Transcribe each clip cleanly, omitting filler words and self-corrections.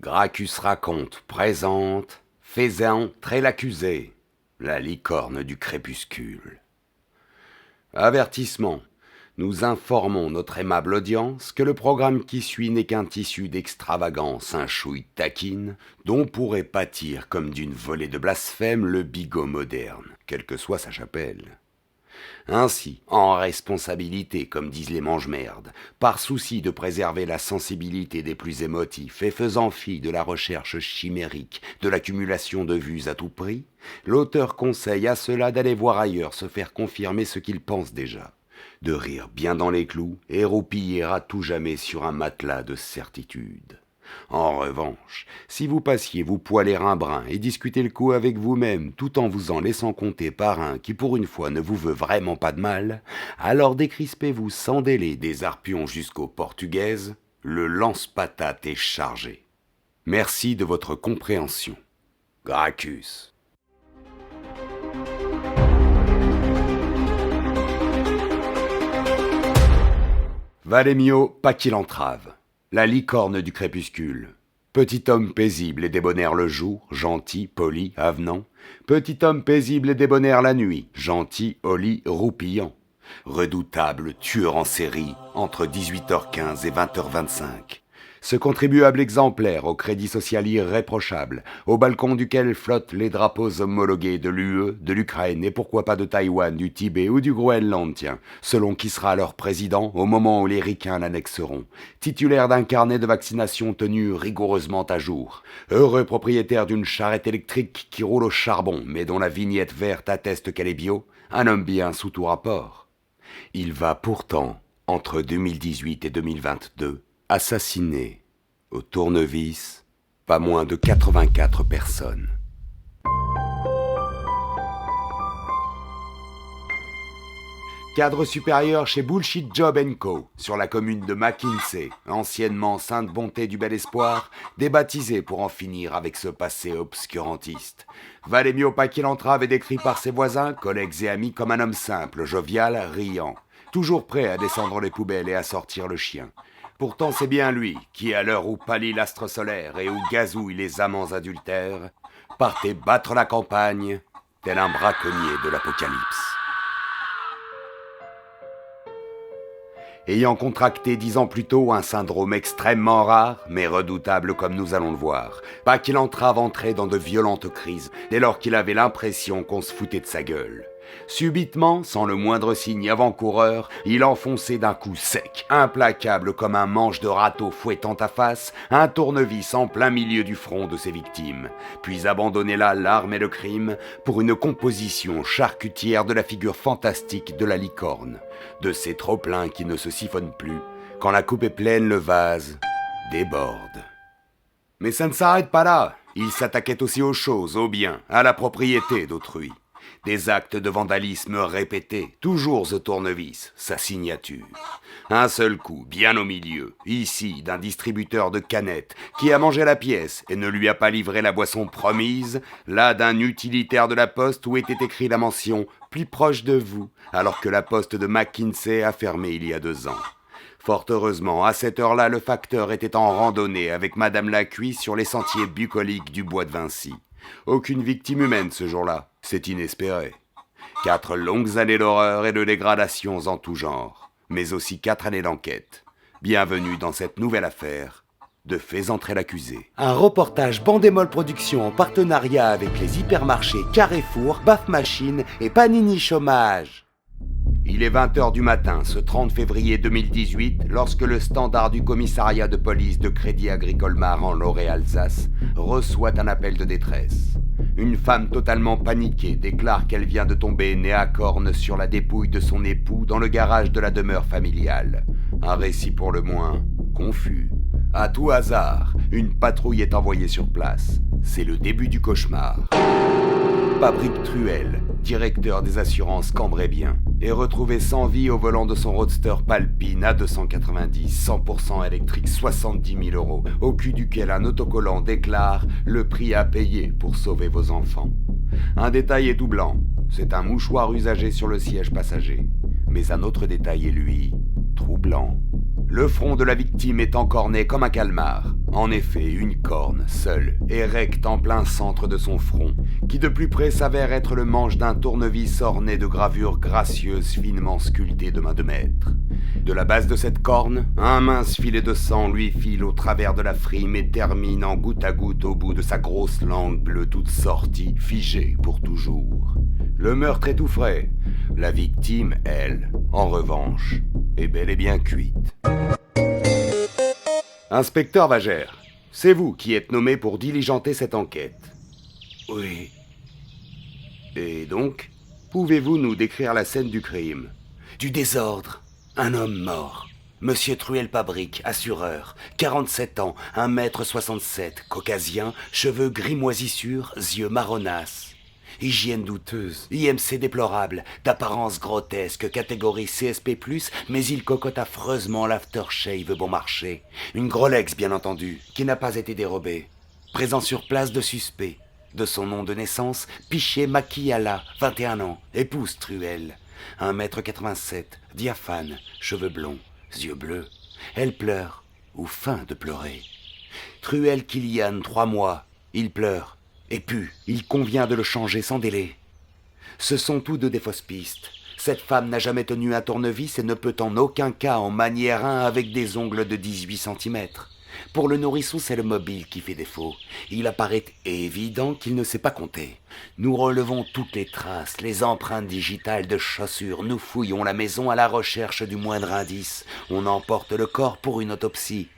Gracchus raconte, présente, faisant entrer l'accusé, la licorne du crépuscule. Avertissement. Nous informons notre aimable audience que le programme qui suit n'est qu'un tissu d'extravagance, un chouille taquine, dont pourrait pâtir comme d'une volée de blasphème le bigot moderne, quelle que soit sa chapelle. Ainsi, en responsabilité, comme disent les mange-merdes, par souci de préserver la sensibilité des plus émotifs et faisant fi de la recherche chimérique de l'accumulation de vues à tout prix, l'auteur conseille à ceux-là d'aller voir ailleurs se faire confirmer ce qu'ils pensent déjà, de rire bien dans les clous et roupiller à tout jamais sur un matelas de certitude. En revanche, si vous passiez vous poiler un brin et discuter le coup avec vous-même tout en vous en laissant compter par un qui pour une fois ne vous veut vraiment pas de mal, alors décrispez-vous sans délai des arpions jusqu'aux portugaises, le lance-patate est chargé. Merci de votre compréhension. Gracchus. Valait mieux pas qu'il entrave. La licorne du crépuscule. Petit homme paisible et débonnaire le jour, gentil, poli, avenant. Petit homme paisible et débonnaire la nuit, gentil, oli, roupillant. Redoutable tueur en série, entre 18h15 et 20h25. Ce contribuable exemplaire au crédit social irréprochable, au balcon duquel flottent les drapeaux homologués de l'UE, de l'Ukraine et pourquoi pas de Taïwan, du Tibet ou du Groenland, tiens, selon qui sera leur président au moment où les ricains l'annexeront, titulaire d'un carnet de vaccination tenu rigoureusement à jour, heureux propriétaire d'une charrette électrique qui roule au charbon mais dont la vignette verte atteste qu'elle est bio, un homme bien sous tout rapport. Il va pourtant, entre 2018 et 2022, assassiné au tournevis pas moins de 84 personnes. Cadre supérieur chez Bullshit Job & Co, sur la commune de McKinsey, anciennement Sainte Bonté du Bel Espoir, débaptisé pour en finir avec ce passé obscurantiste. Valait mieux pas qu'il entrave et décrit par ses voisins, collègues et amis comme un homme simple, jovial, riant, toujours prêt à descendre les poubelles et à sortir le chien. Pourtant c'est bien lui qui, à l'heure où pâlit l'astre solaire et où gazouillent les amants adultères, partait battre la campagne, tel un braconnier de l'apocalypse. Ayant contracté 10 ans plus tôt un syndrome extrêmement rare, mais redoutable comme nous allons le voir, pas qu'il entrave entrer dans de violentes crises, dès lors qu'il avait l'impression qu'on se foutait de sa gueule. Subitement, sans le moindre signe avant-coureur, il enfonçait d'un coup sec, implacable comme un manche de râteau fouettant à face, un tournevis en plein milieu du front de ses victimes, puis abandonnait là l'arme et le crime pour une composition charcutière de la figure fantastique de la licorne, de ces trop-pleins qui ne se siphonnent plus, quand la coupe est pleine, le vase déborde. Mais ça ne s'arrête pas là, il s'attaquait aussi aux choses, aux biens, à la propriété d'autrui. Des actes de vandalisme répétés, toujours au tournevis, sa signature. Un seul coup, bien au milieu, ici, d'un distributeur de canettes qui a mangé la pièce et ne lui a pas livré la boisson promise, là d'un utilitaire de la poste où était écrit la mention « plus proche de vous », alors que la poste de McKinsey a fermé il y a 2 ans. Fort heureusement, à cette heure-là, le facteur était en randonnée avec Madame Lacuisse sur les sentiers bucoliques du bois de Vincy. Aucune victime humaine ce jour-là, c'est inespéré. 4 longues années d'horreur et de dégradations en tout genre, mais aussi 4 années d'enquête. Bienvenue dans cette nouvelle affaire de Fais entrer l'accusé. Un reportage Bandémol Productions en partenariat avec les hypermarchés Carrefour, Baf Machine et Panini Chômage. Il est 20h du matin, ce 30 février 2018, lorsque le standard du commissariat de police de Crédit Agricole Mar en Loire-Alsace reçoit un appel de détresse. Une femme totalement paniquée déclare qu'elle vient de tomber nez à corne sur la dépouille de son époux dans le garage de la demeure familiale. Un récit pour le moins confus. À tout hasard, une patrouille est envoyée sur place. C'est le début du cauchemar. Pabrick Truel, directeur des assurances Cambrai-Bien, est retrouvé sans vie au volant de son roadster Palpine A290, 100% électrique, 70 000 €, au cul duquel un autocollant déclare le prix à payer pour sauver vos enfants. Un détail est tout blanc, c'est un mouchoir usagé sur le siège passager. Mais un autre détail est lui, troublant. Le front de la victime est encorné comme un calmar. En effet, une corne, seule, érecte en plein centre de son front, qui de plus près s'avère être le manche d'un tournevis orné de gravures gracieuses finement sculptées de main de maître. De la base de cette corne, un mince filet de sang lui file au travers de la frime et termine en goutte à goutte au bout de sa grosse langue bleue toute sortie, figée pour toujours. Le meurtre est tout frais. La victime, elle, en revanche, est bel et bien cuite. Inspecteur Vagère, c'est vous qui êtes nommé pour diligenter cette enquête. Oui. Et donc, pouvez-vous nous décrire la scène du crime? Du désordre. Un homme mort. Monsieur Truel-Pabric, assureur, 47 ans, 1m67, caucasien, cheveux gris moisissure, yeux marronaces. Hygiène douteuse, IMC déplorable, d'apparence grotesque, catégorie CSP+, mais il cocotte affreusement l'aftershave bon marché. Une Grolex, bien entendu, qui n'a pas été dérobée. Présent sur place de suspect. De son nom de naissance, Piché Makiala, 21 ans, épouse Truel. 1m87, diaphane, cheveux blonds, yeux bleus. Elle pleure, ou feint de pleurer. Truel Kilian, 3 mois, il pleure. Et puis, il convient de le changer sans délai. Ce sont tous deux des fausses pistes. Cette femme n'a jamais tenu un tournevis et ne peut en aucun cas en manier un avec des ongles de 18 cm. Pour le nourrisson, c'est le mobile qui fait défaut. Il apparaît évident qu'il ne sait pas compter. Nous relevons toutes les traces, les empreintes digitales de chaussures. Nous fouillons la maison à la recherche du moindre indice. On emporte le corps pour une autopsie.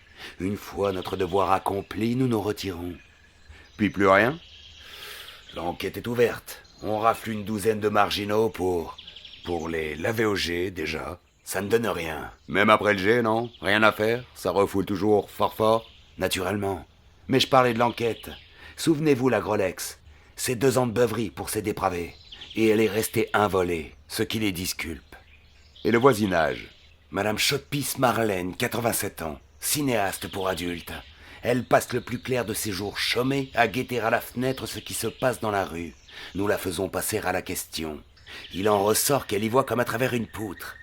Une fois notre devoir accompli, nous nous retirons. Puis plus rien ? L'enquête est ouverte. On rafle une douzaine de marginaux pour les laver au jet, déjà. Ça ne donne rien. Même après le jet, non? Rien à faire? Ça refoule toujours fort? Naturellement. Mais je parlais de l'enquête. Souvenez-vous, la Grolex. C'est 2 ans de beuverie pour ces dépravés. Et elle est restée involée, ce qui les disculpe. Et le voisinage? Madame Chotepis Marlène, 87 ans. Cinéaste pour adultes. Elle passe le plus clair de ses jours chômée à guetter à la fenêtre ce qui se passe dans la rue. Nous la faisons passer à la question. Il en ressort qu'elle y voit comme à travers une poutre.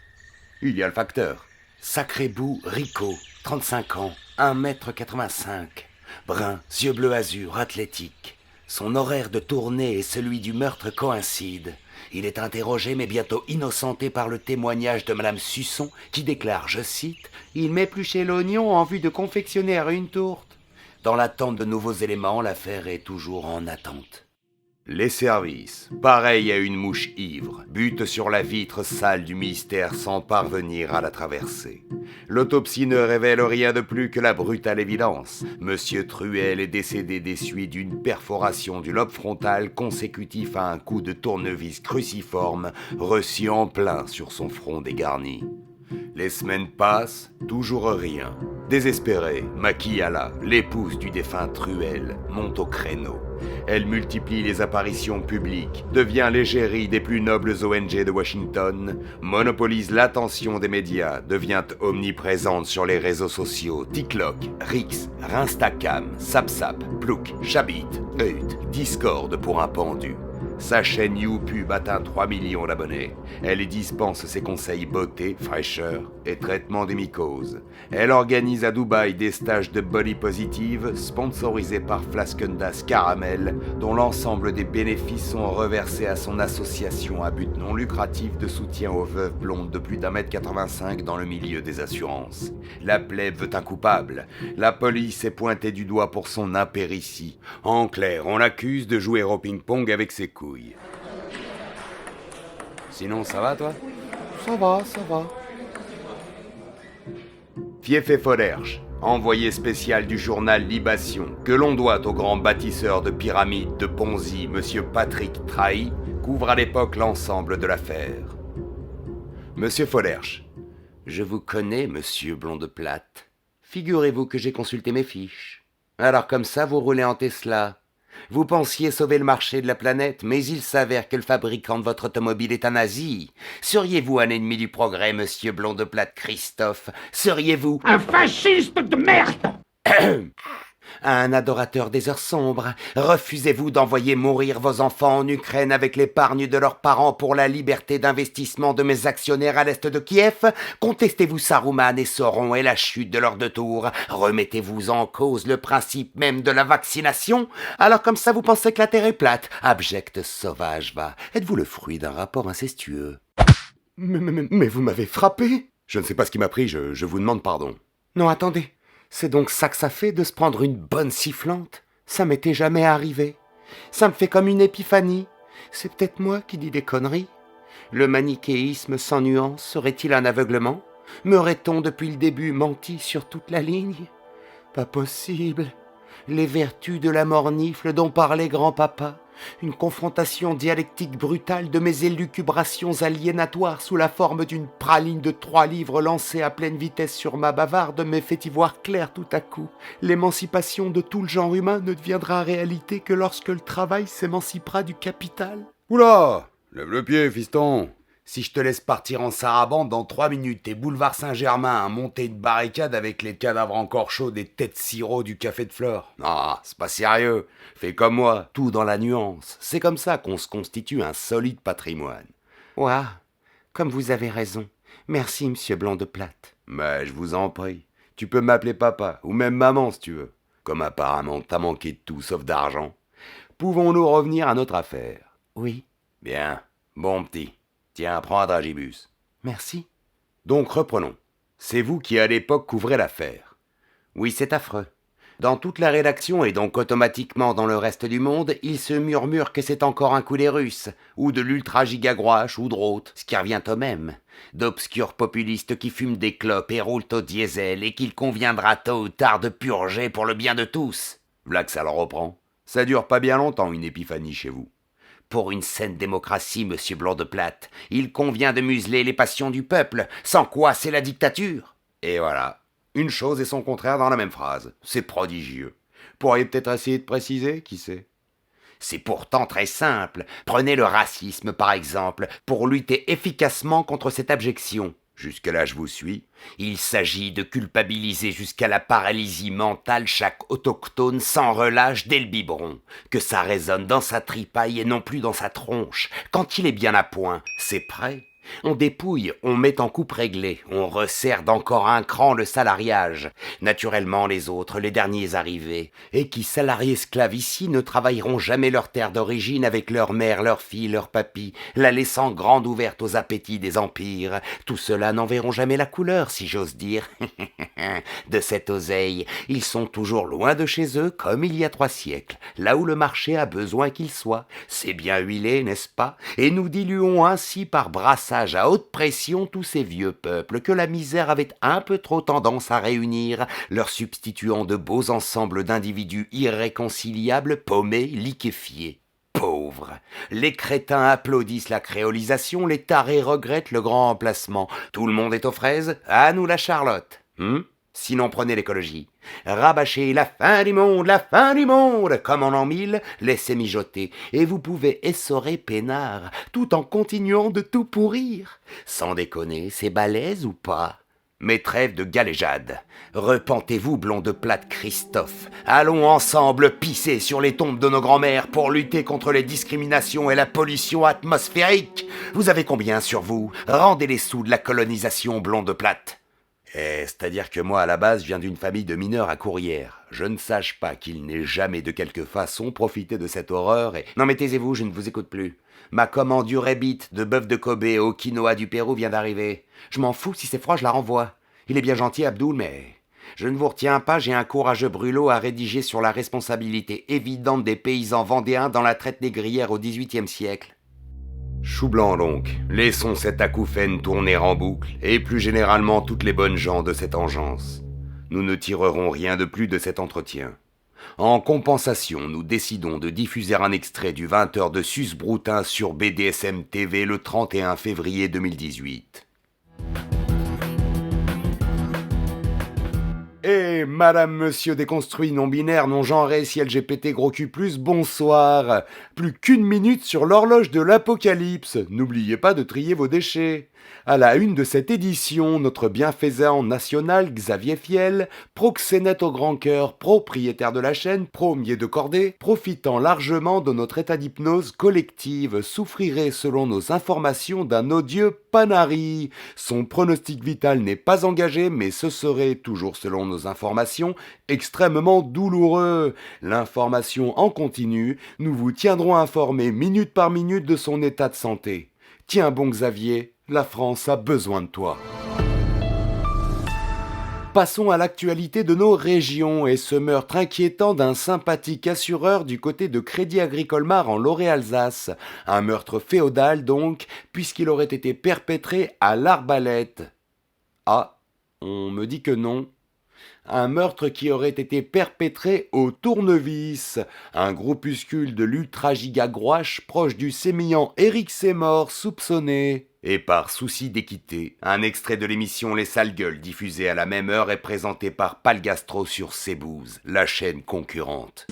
Il y a le facteur. Sacré bout, Rico, 35 ans, 1m85. Brun, yeux bleu azur, athlétique. Son horaire de tournée et celui du meurtre coïncident. Il est interrogé mais bientôt innocenté par le témoignage de Madame Susson qui déclare, je cite, « Il m'épluchait l'oignon en vue de confectionner une tourte. » Dans l'attente de nouveaux éléments, l'affaire est toujours en attente. Les services, pareil à une mouche ivre, butent sur la vitre sale du mystère sans parvenir à la traverser. L'autopsie ne révèle rien de plus que la brutale évidence. Monsieur Truel est décédé des suites d'une perforation du lobe frontal consécutif à un coup de tournevis cruciforme reçu en plein sur son front dégarni. Les semaines passent, toujours rien. Désespérée, Makiala, l'épouse du défunt Truel, monte au créneau. Elle multiplie les apparitions publiques, devient l'égérie des plus nobles ONG de Washington, monopolise l'attention des médias, devient omniprésente sur les réseaux sociaux, TikTok, Rix, Instacam, SapSap, Plouk, Chabit, Eut, Discord pour un pendu. Sa chaîne YouPub atteint 3 millions d'abonnés. Elle y dispense ses conseils beauté, fraîcheur et traitement des mycoses. Elle organise à Dubaï des stages de body positive sponsorisés par Flaskendas Caramel, dont l'ensemble des bénéfices sont reversés à son association à but non lucratif de soutien aux veuves blondes de plus d'1m85 dans le milieu des assurances. La plèbe veut un coupable. La police est pointée du doigt pour son impéritie. En clair, on l'accuse de jouer au ping-pong avec ses couilles. Sinon, ça va, toi? Ça va. Fiefé Foderge, envoyé spécial du journal Libation, que l'on doit au grand bâtisseur de pyramides de Ponzi, monsieur Patrick Trahi, couvre à l'époque l'ensemble de l'affaire. Monsieur Foderge, je vous connais, monsieur Blondeplate. Figurez-vous que j'ai consulté mes fiches. Alors comme ça, vous roulez en Tesla. Vous pensiez sauver le marché de la planète, mais il s'avère que le fabricant de votre automobile est un nazi. Seriez-vous un ennemi du progrès, monsieur Blondeplate Christophe? Seriez-vous un fasciste de merde? un adorateur des heures sombres? Refusez-vous d'envoyer mourir vos enfants en Ukraine avec l'épargne de leurs parents pour la liberté d'investissement de mes actionnaires à l'est de Kiev? Contestez-vous Saruman et Sauron et la chute de leurs deux tours? Remettez-vous en cause le principe même de la vaccination? Alors comme ça vous pensez que la Terre est plate? Abject sauvage, va. Êtes-vous le fruit d'un rapport incestueux? Mais vous m'avez frappé? Je ne sais pas ce qui m'a pris, je vous demande pardon. Non, attendez. C'est donc ça que ça fait de se prendre une bonne sifflante? Ça m'était jamais arrivé. Ça me fait comme une épiphanie. C'est peut-être moi qui dis des conneries. Le manichéisme sans nuance serait-il un aveuglement? M'aurait-on depuis le début menti sur toute la ligne? Pas possible. Les vertus de la mornifle dont parlait grand-papa. Une confrontation dialectique brutale de mes élucubrations aliénatoires sous la forme d'une praline de 3 livres lancée à pleine vitesse sur ma bavarde m'ait fait y voir clair tout à coup. L'émancipation de tout le genre humain ne deviendra réalité que lorsque le travail s'émancipera du capital. Oula! Lève le pied, fiston! Si je te laisse partir en sarabande dans 3 minutes et boulevard Saint-Germain à monter une barricade avec les cadavres encore chauds des têtes sirop du café de fleurs. Non, c'est pas sérieux. Fais comme moi, tout dans la nuance. C'est comme ça qu'on se constitue un solide patrimoine. Ouah, comme vous avez raison. Merci, monsieur Blanc de Platte. Mais je vous en prie. Tu peux m'appeler papa, ou même maman si tu veux. Comme apparemment t'as manqué de tout sauf d'argent. Pouvons-nous revenir à notre affaire? Oui. Bien. Bon petit. Tiens, prends un dragibus. Merci. Donc reprenons. C'est vous qui à l'époque couvrez l'affaire. Oui, c'est affreux. Dans toute la rédaction et donc automatiquement dans le reste du monde, il se murmure que c'est encore un coup des Russes, ou de l'ultra-giga-gouache, ou d'autres, ce qui revient au même. D'obscurs populistes qui fument des clopes et roulent au diesel et qu'il conviendra tôt ou tard de purger pour le bien de tous. V'là que ça le reprend. Ça dure pas bien longtemps une épiphanie chez vous. Pour une saine démocratie, monsieur Blanc de Platte, il convient de museler les passions du peuple, sans quoi c'est la dictature. Et voilà, une chose et son contraire dans la même phrase. C'est prodigieux. Pourriez peut-être essayer de préciser, qui sait? C'est pourtant très simple. Prenez le racisme, par exemple, pour lutter efficacement contre cette abjection. Jusque-là, je vous suis. Il s'agit de culpabiliser jusqu'à la paralysie mentale chaque autochtone sans relâche dès le biberon. Que ça résonne dans sa tripaille et non plus dans sa tronche. Quand il est bien à point, c'est prêt. On dépouille, on met en coupe réglée, on resserre d'encore un cran le salariage. Naturellement, les autres, les derniers arrivés, et qui, salariés esclaves ici, ne travailleront jamais leur terre d'origine avec leur mère, leur fille, leur papy, la laissant grande ouverte aux appétits des empires. Tout cela n'en verront jamais la couleur, si j'ose dire. De cette oseille, ils sont toujours loin de chez eux, comme il y a 3 siècles, là où le marché a besoin qu'ils soient. C'est bien huilé, n'est-ce pas? Et nous diluons ainsi par brassage à haute pression tous ces vieux peuples que la misère avait un peu trop tendance à réunir, leur substituant de beaux ensembles d'individus irréconciliables, paumés, liquéfiés. Pauvres. Les crétins applaudissent la créolisation, les tarés regrettent le grand emplacement. Tout le monde est aux fraises, à nous la Charlotte. Sinon prenez l'écologie. Rabâchez la fin du monde, comme en l'an 1000, laissez mijoter, et vous pouvez essorer peinard, tout en continuant de tout pourrir. Sans déconner, c'est balèze ou pas? Mais trêve de galéjade. Repentez-vous, Blond de Platte Christophe. Allons ensemble pisser sur les tombes de nos grands-mères pour lutter contre les discriminations et la pollution atmosphérique. Vous avez combien sur vous? Rendez les sous de la colonisation, Blond de Platte. C'est-à-dire que moi, à la base, je viens d'une famille de mineurs à Courrières. Je ne sache pas qu'il n'ait jamais de quelque façon profité de cette horreur et... Non mais taisez-vous, je ne vous écoute plus. Ma commande du rébit de bœuf de Kobe au quinoa du Pérou vient d'arriver. Je m'en fous, si c'est froid, je la renvoie. Il est bien gentil, Abdoul, mais... Je ne vous retiens pas, j'ai un courageux brûlot à rédiger sur la responsabilité évidente des paysans vendéens dans la traite négrière au XVIIIe siècle. Chou blanc donc, laissons cet acouphène tourner en boucle, et plus généralement toutes les bonnes gens de cette engeance. Nous ne tirerons rien de plus de cet entretien. En compensation, nous décidons de diffuser un extrait du 20h de Sus Broutin sur BDSM TV le 31 février 2018. Eh, madame, monsieur déconstruit, non-binaire, non-genré, si LGBT gros Q+, bonsoir. Plus qu'une minute sur l'horloge de l'apocalypse. N'oubliez pas de trier vos déchets. À la une de cette édition, notre bienfaisant national Xavier Fiel, proxénète au grand cœur, propriétaire de la chaîne, premier de cordée, profitant largement de notre état d'hypnose collective, souffrirait selon nos informations d'un odieux panari. Son pronostic vital n'est pas engagé, mais ce serait, toujours selon nos informations, extrêmement douloureux. L'information en continu, nous vous tiendrons informés minute par minute de son état de santé. Tiens bon Xavier, la France a besoin de toi. Passons à l'actualité de nos régions et ce meurtre inquiétant d'un sympathique assureur du côté de Crédit Agricole Mar en Loré-Alsace. Un meurtre féodal donc, puisqu'il aurait été perpétré à l'arbalète. Ah, on me dit que non. Un meurtre qui aurait été perpétré au tournevis, un groupuscule de l'ultra-giga-gouache proche du sémillant Éric Sémor soupçonné. Et par souci d'équité, un extrait de l'émission Les Sales Gueules diffusé à la même heure est présenté par Palgastro sur Cbooz, la chaîne concurrente.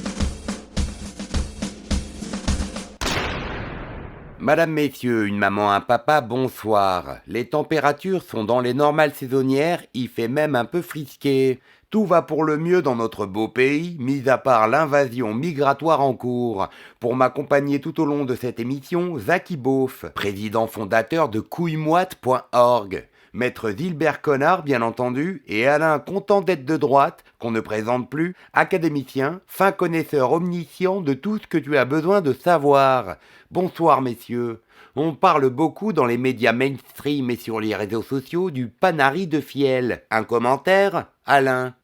Madame, messieurs, une maman, un papa, bonsoir. Les températures sont dans les normales saisonnières, il fait même un peu frisqué. Tout va pour le mieux dans notre beau pays, mis à part l'invasion migratoire en cours. Pour m'accompagner tout au long de cette émission, Zaki Beauf, président fondateur de couillemoite.org. Maître Gilbert Connard, bien entendu, et Alain Content d'être de droite, qu'on ne présente plus, académicien, fin connaisseur omniscient de tout ce que tu as besoin de savoir. Bonsoir, messieurs. On parle beaucoup dans les médias mainstream et sur les réseaux sociaux du panari de Fiel. Un commentaire, Alain?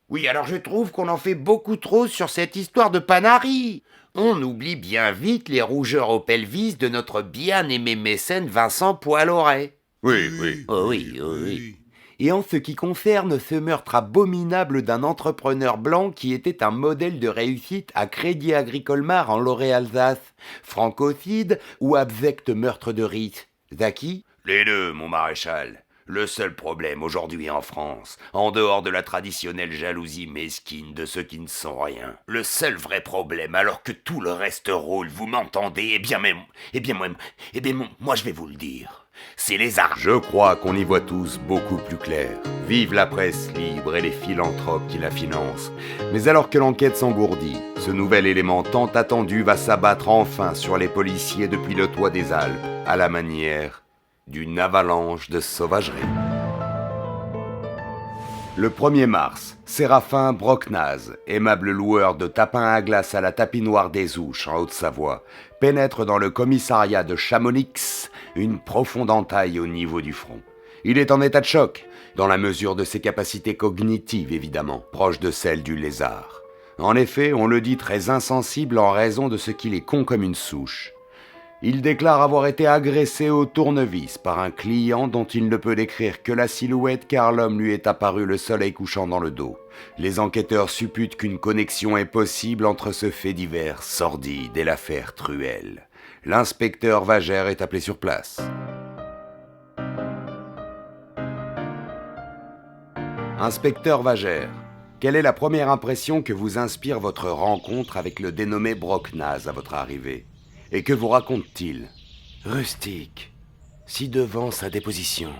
Oui, alors je trouve qu'on en fait beaucoup trop sur cette histoire de panari. On oublie bien vite les rougeurs au pelvis de notre bien-aimé mécène Vincent Poiloret. Oui. Oh oui. Et en ce qui concerne ce meurtre abominable d'un entrepreneur blanc qui était un modèle de réussite à Crédit Agricole Mar en Loré-Alsace, francocide ou abject meurtre de riche, Zaki? Les deux, mon maréchal. Le seul problème aujourd'hui en France, en dehors de la traditionnelle jalousie mesquine de ceux qui ne sont rien, le seul vrai problème alors que tout le reste roule, vous m'entendez? Moi je vais vous le dire. C'est les arts. Je crois qu'on y voit tous beaucoup plus clair. Vive la presse libre et les philanthropes qui la financent. Mais alors que l'enquête s'engourdit, ce nouvel élément tant attendu va s'abattre enfin sur les policiers depuis le toit des Alpes, à la manière d'une avalanche de sauvagerie. Le 1er mars, Séraphin Brocnaz, aimable loueur de tapins à glace à la tapinoire des Ouches en Haute-Savoie, pénètre dans le commissariat de Chamonix, une profonde entaille au niveau du front. Il est en état de choc, dans la mesure de ses capacités cognitives évidemment, proches de celles du lézard. En effet, on le dit très insensible en raison de ce qu'il est con comme une souche. Il déclare avoir été agressé au tournevis par un client dont il ne peut décrire que la silhouette car l'homme lui est apparu le soleil couchant dans le dos. Les enquêteurs supputent qu'une connexion est possible entre ce fait divers sordide et l'affaire Truelle. L'inspecteur Vagère est appelé sur place. Inspecteur Vagère, quelle est la première impression que vous inspire votre rencontre avec le dénommé Brocnaz à votre arrivée? Et que vous raconte-t-il? Rustique, ci-devant sa déposition.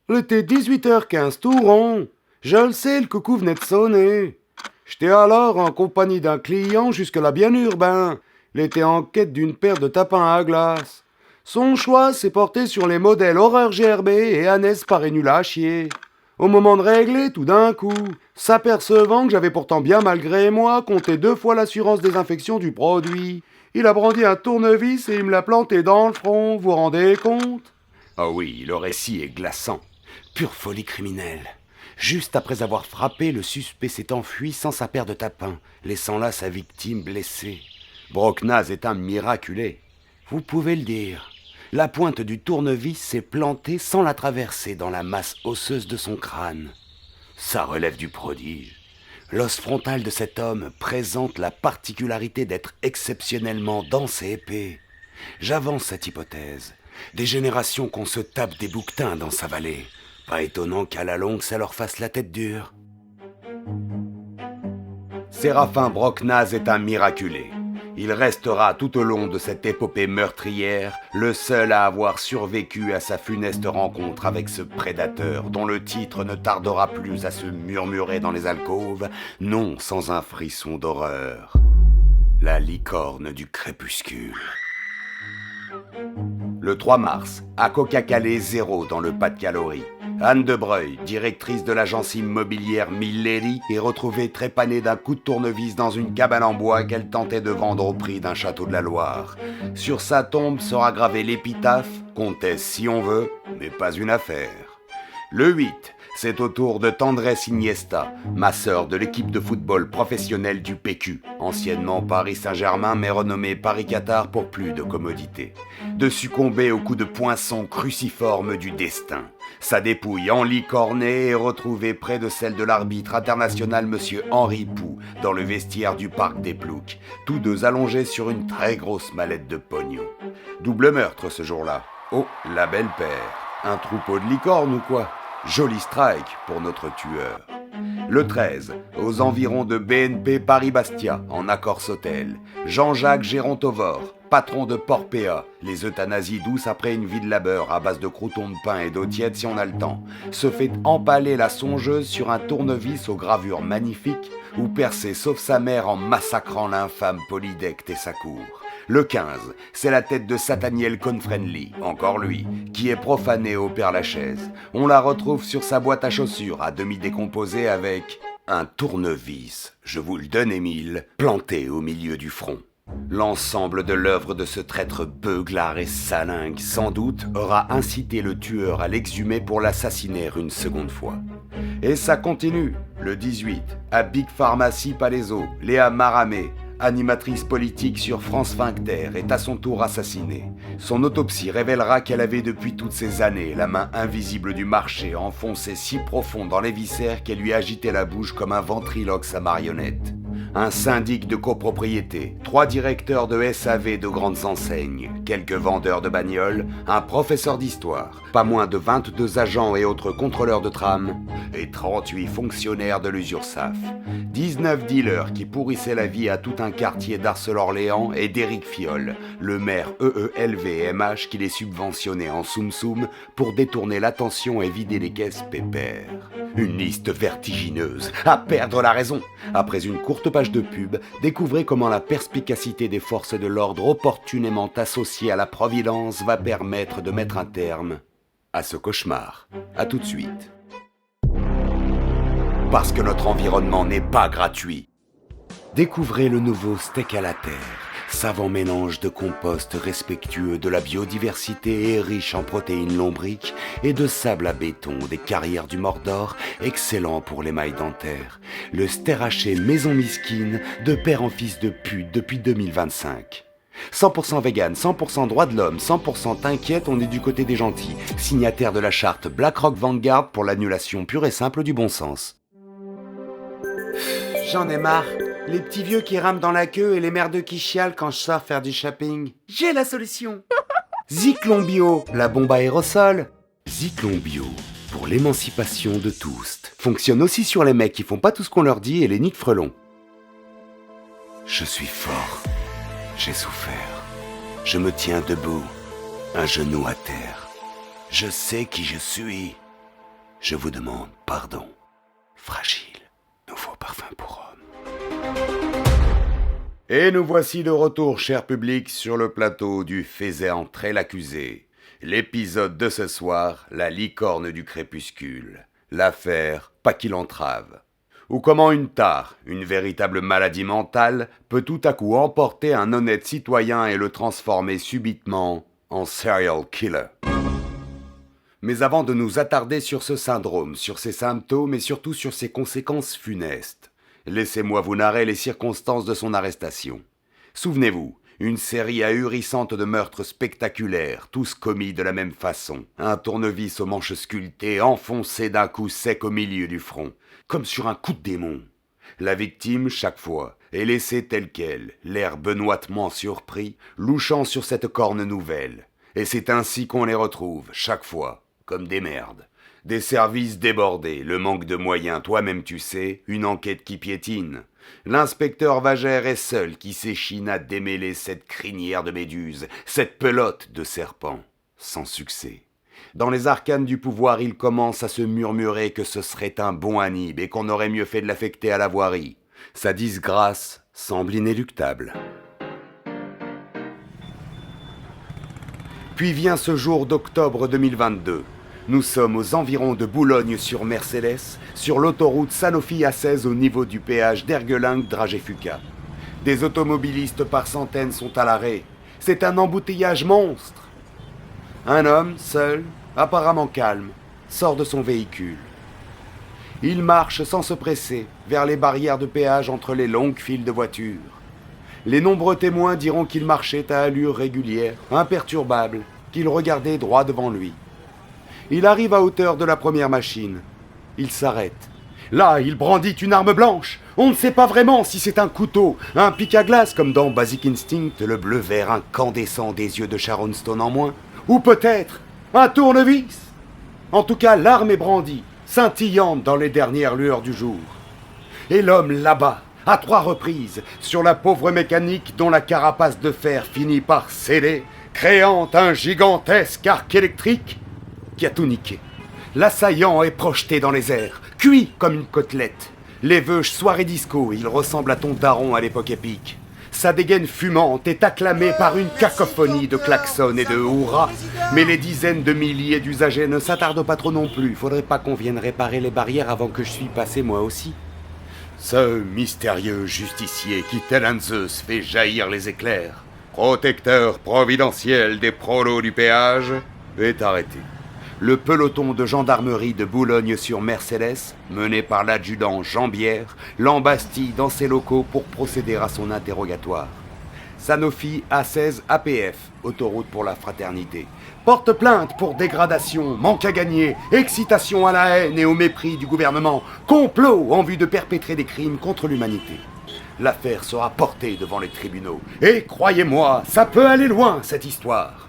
Il était 18h15 tout rond. Je le sais, le coucou venait de sonner. J'étais alors en compagnie d'un client jusque-là bien urbain. Il était en quête d'une paire de tapins à glace. Son choix s'est porté sur les modèles Horreur GRB et Hannes paraît nul à chier. Au moment de régler, tout d'un coup, s'apercevant que j'avais pourtant bien malgré moi compté 2 fois l'assurance désinfection du produit, il a brandi un tournevis et il me l'a planté dans le front, vous vous rendez compte? Ah oui, le récit est glaçant. Pure folie criminelle. Juste après avoir frappé, le suspect s'est enfui sans sa paire de tapins, laissant là sa victime blessée. Brocnaz est un miraculé. Vous pouvez le dire. La pointe du tournevis s'est plantée sans la traverser dans la masse osseuse de son crâne. Ça relève du prodige. L'os frontal de cet homme présente la particularité d'être exceptionnellement dense et épais. J'avance cette hypothèse. Des générations qu'on se tape des bouquetins dans sa vallée. Pas étonnant qu'à la longue, ça leur fasse la tête dure. Séraphin Brocnaz est un miraculé. Il restera tout au long de cette épopée meurtrière le seul à avoir survécu à sa funeste rencontre avec ce prédateur dont le titre ne tardera plus à se murmurer dans les alcôves, non sans un frisson d'horreur. La licorne du crépuscule. Le 3 mars, à Coca-Calais 0 dans le Pas-de-Calais, Anne de Breuil, directrice de l'agence immobilière Milleri, est retrouvée trépanée d'un coup de tournevis dans une cabane en bois qu'elle tentait de vendre au prix d'un château de la Loire. Sur sa tombe sera gravée l'épitaphe « Comtesse si on veut, mais pas une affaire ». Le 8, c'est au tour de Tendresse Iniesta, masseur de l'équipe de football professionnelle du PQ, anciennement Paris Saint-Germain mais renommé Paris-Qatar pour plus de commodité, de succomber au coup de poinçon cruciforme du destin. Sa dépouille enlicornée est retrouvée près de celle de l'arbitre international Monsieur Henri Pou, dans le vestiaire du parc des Ploucs, tous deux allongés sur une très grosse mallette de pognon. Double meurtre ce jour-là. Oh, la belle paire. Un troupeau de licornes ou quoi ? Joli strike pour notre tueur. Le 13, aux environs de BNP Paris-Bastia, en Accords-Hôtel, Jean-Jacques Gérontovore, patron de Porpéa, les euthanasies douces après une vie de labeur à base de croûtons de pain et d'eau tiède si on a le temps, se fait empaler la songeuse sur un tournevis aux gravures magnifiques ou percer sauf sa mère en massacrant l'infâme Polydecte et sa cour. Le 15, c'est la tête de Sataniel Confrenly, encore lui, qui est profané au Père-Lachaise. On la retrouve sur sa boîte à chaussures, à demi décomposée avec un tournevis, je vous le donne Émile, planté au milieu du front. L'ensemble de l'œuvre de ce traître beuglard et salingue, sans doute, aura incité le tueur à l'exhumer pour l'assassiner une seconde fois. Et ça continue, le 18, à Big Pharmacie Palaiso, Léa Maramé, animatrice politique sur France Finter, est à son tour assassinée. Son autopsie révélera qu'elle avait depuis toutes ces années la main invisible du marché enfoncée si profond dans les viscères qu'elle lui agitait la bouche comme un ventriloque sa marionnette. Un syndic de copropriété, 3 directeurs de SAV de grandes enseignes, quelques vendeurs de bagnoles, un professeur d'histoire, pas moins de 22 agents et autres contrôleurs de tram, et 38 fonctionnaires de l'URSSAF. 19 dealers qui pourrissaient la vie à tout un quartier d'Arcelor-Léan et d'Éric Fiol, le maire EELVMH qui les subventionnait en soum-soum pour détourner l'attention et vider les caisses pépères. Une liste vertigineuse, à perdre la raison. Après une courte page de pub, découvrez comment la perspicacité des forces de l'ordre opportunément associées à la Providence va permettre de mettre un terme à ce cauchemar. À tout de suite. Parce que notre environnement n'est pas gratuit. Découvrez le nouveau steak à la terre, savant mélange de compost respectueux de la biodiversité et riche en protéines lombriques et de sable à béton des carrières du Mordor, excellent pour les mailles dentaires. Le Steraché Maison Miskine, de père en fils de pute depuis 2025. 100% vegan, 100% droit de l'homme, 100% t'inquiète, on est du côté des gentils. Signataire de la charte BlackRock Vanguard pour l'annulation pure et simple du bon sens. J'en ai marre. Les petits vieux qui rament dans la queue et les merdeux qui chialent quand je sors faire du shopping. J'ai la solution. Zyklon Bio, la bombe à aérosol. Zyklon Bio, pour l'émancipation de tous. Fonctionne aussi sur les mecs qui font pas tout ce qu'on leur dit et les nids de frelons. Je suis fort. J'ai souffert. Je me tiens debout, un genou à terre. Je sais qui je suis. Je vous demande pardon. Fragile, nouveau parfum pour homme. Et nous voici de retour, cher public, sur le plateau du Faisait entrer l'accusé. L'épisode de ce soir, la licorne du crépuscule. L'affaire Pas qu'il entrave. Ou comment une tare, une véritable maladie mentale, peut tout à coup emporter un honnête citoyen et le transformer subitement en serial killer. Mais avant de nous attarder sur ce syndrome, sur ses symptômes et surtout sur ses conséquences funestes, laissez-moi vous narrer les circonstances de son arrestation. Souvenez-vous, une série ahurissante de meurtres spectaculaires, tous commis de la même façon. Un tournevis aux manches sculptées, enfoncé d'un coup sec au milieu du front, comme sur un coup de démon. La victime, chaque fois, est laissée telle qu'elle, l'air benoîtement surpris, louchant sur cette corne nouvelle. Et c'est ainsi qu'on les retrouve, chaque fois, comme des merdes. Des services débordés, le manque de moyens, toi-même tu sais, une enquête qui piétine. L'inspecteur Vagère est seul qui s'échine à démêler cette crinière de méduse, cette pelote de serpent. Sans succès. Dans les arcanes du pouvoir, il commence à se murmurer que ce serait un bon Anib et qu'on aurait mieux fait de l'affecter à la voirie. Sa disgrâce semble inéluctable. Puis vient ce jour d'octobre 2022. Nous sommes aux environs de Boulogne-sur-Mercélès, sur l'autoroute Sanofi-A16 au niveau du péage d'Erguelingue-Dragé-Fuca. Des automobilistes par centaines sont à l'arrêt. C'est un embouteillage monstre. Un homme, seul, apparemment calme, sort de son véhicule. Il marche sans se presser vers les barrières de péage entre les longues files de voitures. Les nombreux témoins diront qu'il marchait à allure régulière, imperturbable, qu'il regardait droit devant lui. Il arrive à hauteur de la première machine. Il s'arrête. Là, il brandit une arme blanche. On ne sait pas vraiment si c'est un couteau, un pic à glace comme dans Basic Instinct, le bleu-vert incandescent des yeux de Sharon Stone en moins. Ou peut-être un tournevis. En tout cas, l'arme est brandie, scintillante dans les dernières lueurs du jour. Et l'homme là-bas, à 3 reprises, sur la pauvre mécanique dont la carapace de fer finit par sceller, créant un gigantesque arc électrique qui a tout niqué. L'assaillant est projeté dans les airs, cuit comme une côtelette. Les veuches soirée disco, il ressemble à ton daron à l'époque épique. Sa dégaine fumante est acclamée par une cacophonie de klaxons et de hurrahs. Mais les dizaines de milliers d'usagers ne s'attardent pas trop non plus. Faudrait pas qu'on vienne réparer les barrières avant que je suis passé moi aussi. Ce mystérieux justicier qui, tel un Zeus, fait jaillir les éclairs, protecteur providentiel des prolos du péage, est arrêté. Le peloton de gendarmerie de Boulogne-sur-Mercélès, mené par l'adjudant Jean Bière, l'embastille dans ses locaux pour procéder à son interrogatoire. Sanofi A16 APF, autoroute pour la fraternité. Porte plainte pour dégradation, manque à gagner, excitation à la haine et au mépris du gouvernement, complot en vue de perpétrer des crimes contre l'humanité. L'affaire sera portée devant les tribunaux. Et croyez-moi, ça peut aller loin, cette histoire.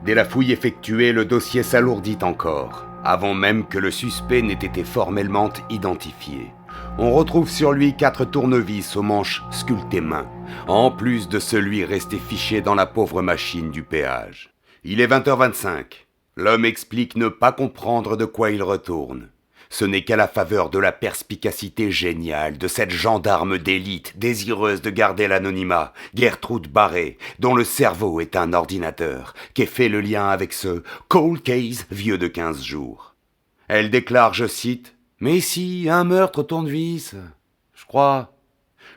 Dès la fouille effectuée, le dossier s'alourdit encore, avant même que le suspect n'ait été formellement identifié. On retrouve sur lui 4 tournevis aux manches sculptées main, en plus de celui resté fiché dans la pauvre machine du péage. Il est 20h25. L'homme explique ne pas comprendre de quoi il retourne. Ce n'est qu'à la faveur de la perspicacité géniale de cette gendarme d'élite désireuse de garder l'anonymat, Gertrude Barré, dont le cerveau est un ordinateur, qu'est fait le lien avec ce cold case vieux de 15 jours. Elle déclare, je cite, « Mais si, un meurtre au tournevis, je crois. »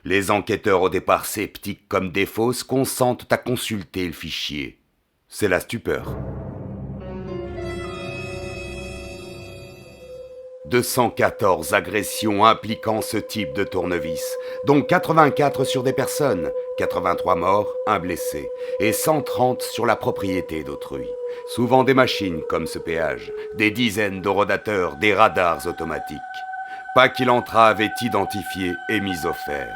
Les enquêteurs au départ sceptiques comme des fausses consentent à consulter le fichier. C'est la stupeur. 214 agressions impliquant ce type de tournevis, dont 84 sur des personnes, 83 morts, 1 blessé, et 130 sur la propriété d'autrui. Souvent des machines comme ce péage, des dizaines de rodateurs, des radars automatiques. Pas qu'il entrave est identifié et mis au fer.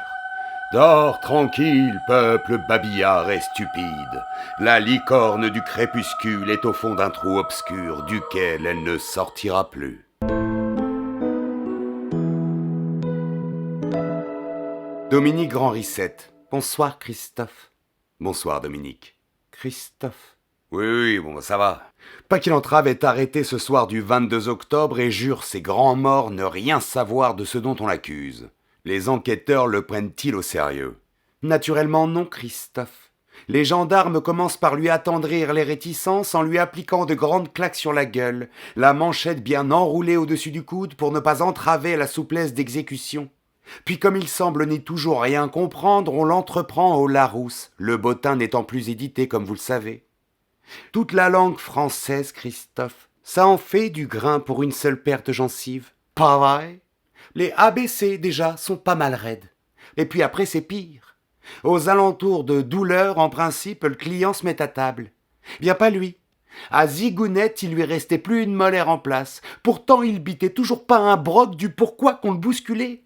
Dors tranquille, peuple babillard et stupide. La licorne du crépuscule est au fond d'un trou obscur duquel elle ne sortira plus. Dominique Grand-Rissette. Bonsoir, Christophe. Bonsoir, Dominique. Christophe. Oui, bon, ça va. Pas qu'il entrave est arrêté ce soir du 22 octobre et jure ses grands morts ne rien savoir de ce dont on l'accuse. Les enquêteurs le prennent-ils au sérieux? Naturellement non, Christophe. Les gendarmes commencent par lui attendrir les réticences en lui appliquant de grandes claques sur la gueule, la manchette bien enroulée au-dessus du coude pour ne pas entraver la souplesse d'exécution. Puis comme il semble n'y toujours rien comprendre, on l'entreprend au Larousse, le bottin n'étant plus édité comme vous le savez. Toute la langue française, Christophe, ça en fait du grain pour une seule paire de gencives. Pas vrai? Les ABC, déjà, sont pas mal raides. Et puis après, c'est pire. Aux alentours de douleur, en principe, le client se met à table. Bien pas lui. À Zigounette, il lui restait plus une molaire en place. Pourtant, il bitait toujours pas un broc du pourquoi qu'on le bousculait.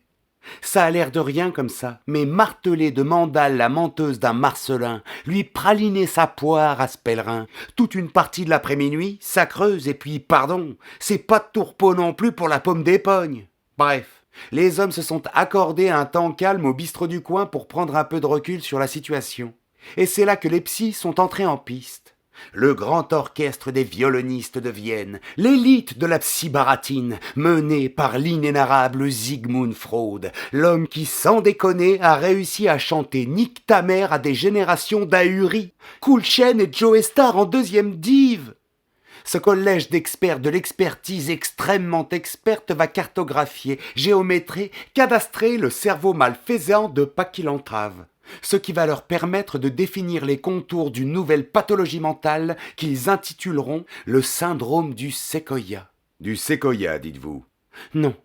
Ça a l'air de rien comme ça, mais marteler de Mandale la menteuse d'un Marcelin, lui praliner sa poire à ce pèlerin, toute une partie de l'après-minuit, ça creuse, et puis, pardon, c'est pas de tourpeau non plus pour la pomme d'épogne. Bref, les hommes se sont accordés un temps calme au bistrot du coin pour prendre un peu de recul sur la situation. Et c'est là que les psys sont entrés en piste. Le grand orchestre des violonistes de Vienne, l'élite de la psy-baratine, menée par l'inénarrable Sigmund Freud, l'homme qui, sans déconner, a réussi à chanter Nique ta mère à des générations d'ahuris, Cool Chain et Joe Star en deuxième div. Ce collège d'experts de l'expertise extrêmement experte va cartographier, géométrer, cadastrer le cerveau malfaisant de Paquil-Entrave, ce qui va leur permettre de définir les contours d'une nouvelle pathologie mentale qu'ils intituleront le syndrome du séquoia. Du séquoia, dites-vous? Non,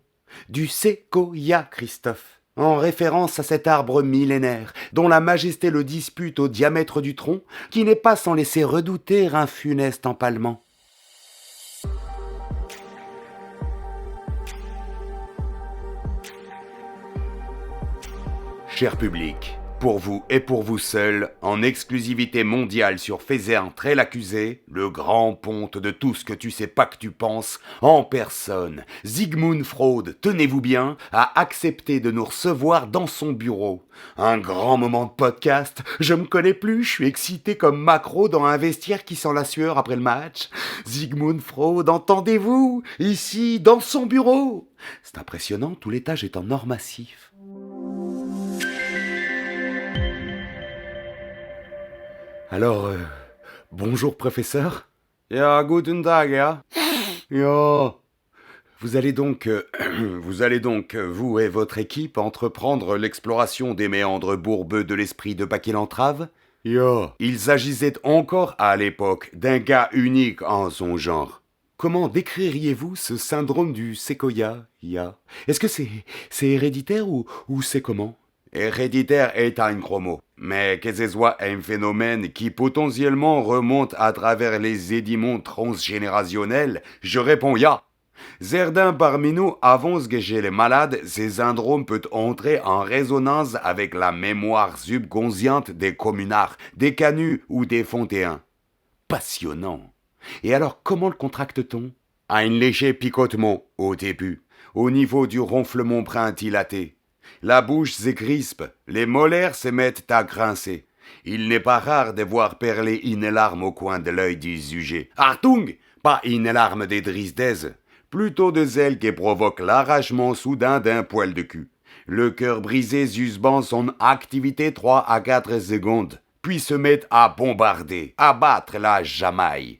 du séquoia, Christophe, en référence à cet arbre millénaire, dont la majesté le dispute au diamètre du tronc, qui n'est pas sans laisser redouter un funeste empalement. Cher public, pour vous et pour vous seul, en exclusivité mondiale sur Fézère très l'accusé, le grand ponte de tout ce que tu sais pas que tu penses, en personne, Sigmund Freud, tenez-vous bien, a accepté de nous recevoir dans son bureau. Un grand moment de podcast, je me connais plus, je suis excité comme Macro dans un vestiaire qui sent la sueur après le match. Sigmund Freud, entendez-vous, ici, dans son bureau. C'est impressionnant, tout l'étage est en or massif. Alors, bonjour professeur. Ja, guten Tag, ja. Ja. Vous allez donc, vous et votre équipe, entreprendre l'exploration des méandres bourbeux de l'esprit de Paquil-Entrave? Ja. Il s'agissait encore, à l'époque, d'un gars unique en son genre. Comment décririez-vous ce syndrome du séquoia, ja? Est-ce que c'est héréditaire ou c'est comment? Héréditaire est un gros mot, mais que ce soit un phénomène qui potentiellement remonte à travers les sédiments transgénérationnels, je réponds ya. Certains parmi nous avancent que chez les malades, ce syndrome peut entrer en résonance avec la mémoire subconsciente des communards, des canuts ou des fontéens. Passionnant. Et alors, comment le contracte-t-on? Un léger picotement au début, au niveau du ronflement brintilaté. La bouche se crispe, les molaires se mettent à grincer. Il n'est pas rare de voir perler une larme au coin de l'œil du sujet. Artung! Pas une larme de tristesse, plutôt de celle qui provoque l'arrachement soudain d'un poil de cul. Le cœur brisé suspend son activité 3 à 4 secondes, puis se met à bombarder, à battre la jamaille.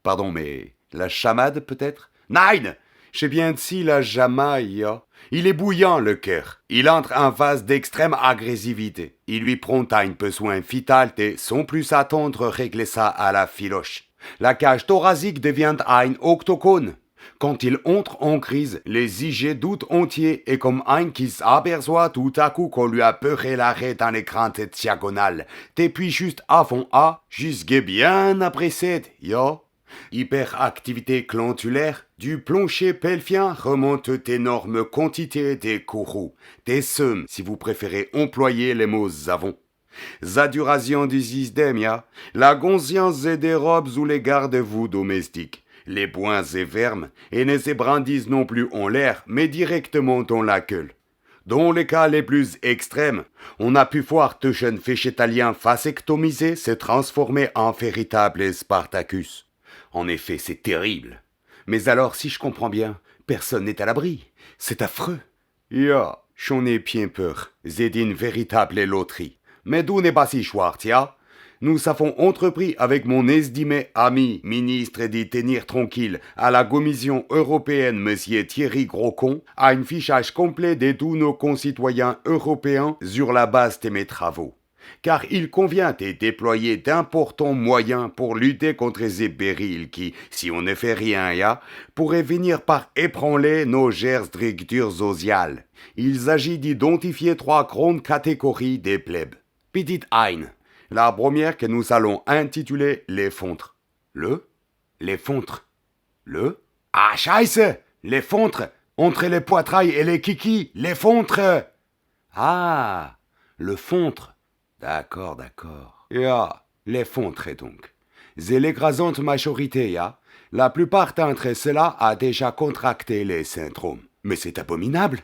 Pardon, mais la chamade peut-être? Nein! J'ai bien dit la jamaille. Il est bouillant, le cœur. Il entre en phase d'extrême agressivité. Il lui prend un besoin vital de, sans plus attendre, régler ça à la filoche. La cage thoracique devient un octogone. Quand il entre en crise, les IG doutent entiers et comme un qui s'aperçoit tout à coup qu'on lui a peuré l'arrêt dans l'écran de diagonale. Depuis juste avant A, jusque bien après Z, yo. Hyperactivité glandulaire, du plancher pelvien remontent d'énormes quantités de courroux, des seums si vous préférez employer les mots savons. Saturation du système, ya. La conscience se dérobe sous les garde-vous domestiques. Les poings se ferment et ne se brandissent non plus en l'air, mais directement dans la gueule. Dans les cas les plus extrêmes, on a pu voir de jeunes végétaliens vasectomisés se transformer en véritables Spartacus. En effet, c'est terrible. Mais alors, si je comprends bien, personne n'est à l'abri. C'est affreux. Ja, j'en ai bien peur. C'est une véritable loterie. Mais d'où n'est pas si chouard, ya? Nous avons entrepris avec mon estimé ami, ministre d'y tenir tranquille, à la Commission européenne, monsieur Thierry Groscon, un fichage complet de tous nos concitoyens européens sur la base de mes travaux. Car il convient de déployer d'importants moyens pour lutter contre ces périls qui, si on ne fait rien, pourraient venir par ébranler nos gères structures sociales. Il s'agit d'identifier 3 grandes catégories des plebs. Petite Ein, la première que nous allons intituler les fontres. Les fontres. Ah, scheiße! Les fontres! Entre les poitrails et les kikis, les fontres! Ah, le fontre. D'accord, d'accord. Ja, les fontres donc. C'est l'écrasante majorité, ya. La plupart d'entre ceux-là a déjà contracté les syndromes. Mais c'est abominable.